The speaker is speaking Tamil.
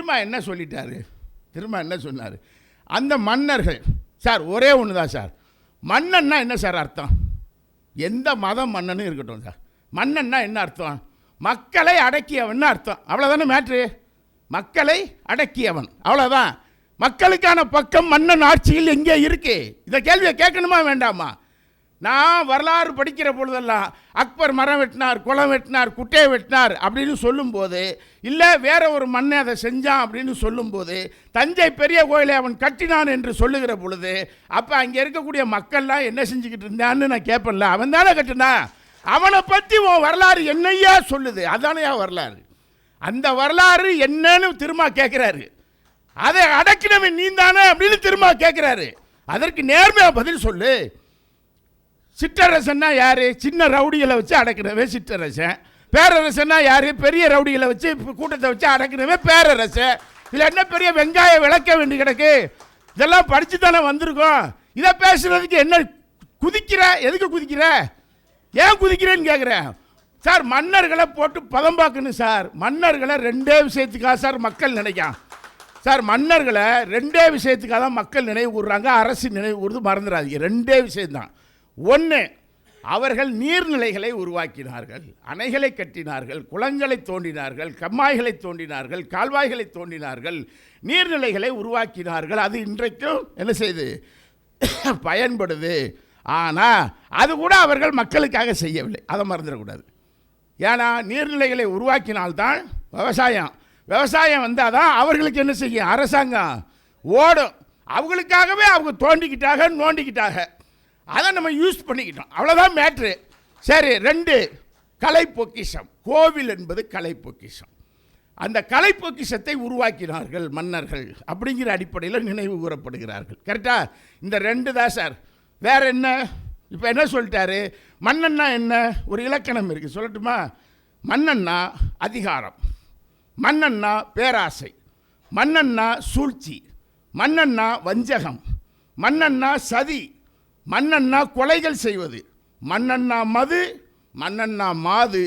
திரும்ப என்ன சொல்லிட்டாரு, திரும்ப என்ன சொன்னார், அந்த மன்னர்கள் சார் ஒரே ஒன்று தான் சார், மன்னன்னா என்ன சார் அர்த்தம்? எந்த மதம் மன்னனும் இருக்கட்டும் சார், மன்னன்னா என்ன அர்த்தம்? மக்களை அடக்கியவன் அர்த்தம், அவ்வளோதானே மேட்ரு. மக்களை அடக்கியவன், அவ்வளோதான். மக்களுக்கான பக்கம் மன்னன் ஆட்சியில் எங்கே இருக்கு? இந்த கேள்வியை கேட்கணுமா வேண்டாமா? நான் வரலாறு படிக்கிற பொழுதெல்லாம் அக்பர் மரம் வெட்டினார், குளம் வெட்டினார், குட்டையை வெட்டினார் அப்படின்னு சொல்லும்போது, இல்லை வேற ஒரு மண்ணை அதை செஞ்சான் அப்படின்னு சொல்லும்போது, தஞ்சை பெரிய கோயிலை அவன் கட்டினான் என்று சொல்லுகிற பொழுது, அப்போ அங்கே இருக்கக்கூடிய மக்கள்லாம் என்ன செஞ்சுக்கிட்டு இருந்தான்னு நான் கேட்பேன்ல, அவன் தானே கட்டினான், அவனை பற்றி உன் வரலாறு என்னையா சொல்லுது? அதானையா வரலாறு. அந்த வரலாறு என்னன்னு திரும்ப கேட்குறாரு. அதை அடக்கினவன் நீ தானே அப்படின்னு திரும்ப கேட்குறாரு. அதற்கு நேர்மையாக பதில் சொல்லு. சிற்றரசன்னா யார்? சின்ன ரவுடிகளை வச்சு அடக்கினவே சிற்றரசன். பேரரசன்னா யார்? பெரிய ரவுடிகளை வச்சு கூட்டத்தை வச்சு அடக்கினவே பேரரசன். இதில் என்ன பெரிய வெங்காயம் விளக்க வேண்டி கிடக்கு? இதெல்லாம் படித்து தானே வந்திருக்கோம். இதை பேசுறதுக்கு என்ன குதிக்கிற? எதுக்கு குதிக்கிற? ஏன் குதிக்கிறேன்னு கேட்குறேன் சார். மன்னர்களை போட்டு பதம் பார்க்கணும் சார். மன்னர்களை ரெண்டே விஷயத்துக்காக சார் மக்கள் நினைக்கான் சார். மன்னர்களை ரெண்டே விஷயத்துக்காக தான் மக்கள் நினைவு கூறுறாங்க, அரசு நினைவு கூறுறது மறந்துடாதீங்க. ரெண்டே விஷயம்தான். ஒன்று, அவர்கள் நீர்நிலைகளை உருவாக்கினார்கள், அணைகளை கட்டினார்கள், குளங்களை தோண்டினார்கள், கம்மாய்களை தோண்டினார்கள், கால்வாய்களை தோண்டினார்கள், நீர்நிலைகளை உருவாக்கினார்கள். அது இன்றைக்கும் என்ன செய்யுது? பயன்படுது. ஆனால் அது கூட அவர்கள் மக்களுக்காக செய்யவில்லை, அதை மறந்துடக்கூடாது. ஏன்னா நீர்நிலைகளை உருவாக்கினால்தான் விவசாயம், விவசாயம் வந்தால் தான் அவர்களுக்கு என்ன செய்யும்? அரசாங்கம் ஓடும். அவங்களுக்காகவே அவங்க தோண்டிக்கிட்டாங்க, நோண்டிக்கிட்டாங்க, அதை நம்ம யூஸ் பண்ணிக்கிட்டோம், அவ்வளோதான் மேட்ரு. சரி, ரெண்டு, கலை பொக்கிஷம். கோவில் என்பது கலை பொக்கிஷம். அந்த கலை பொக்கிஷத்தை உருவாக்கினார்கள் மன்னர்கள் அப்படிங்கிற அடிப்படையில் நினைவு கூறப்படுகிறார்கள். கரெக்டா? இந்த ரெண்டு தான் சார். வேற என்ன? இப்போ என்ன சொல்லிட்டாரு? மன்னன்னா என்ன? ஒரு இலக்கணம் இருக்குது, சொல்லட்டுமா? மன்னன்னா அதிகாரம், மன்னன்னா பேராசை, மன்னன்னா சூழ்ச்சி, மன்னன்னா வஞ்சகம், மன்னன்னா சதி, மன்னன்னா கொலைகள் செய்வது, மன்னன்னா மது, மன்னன்னா மாது,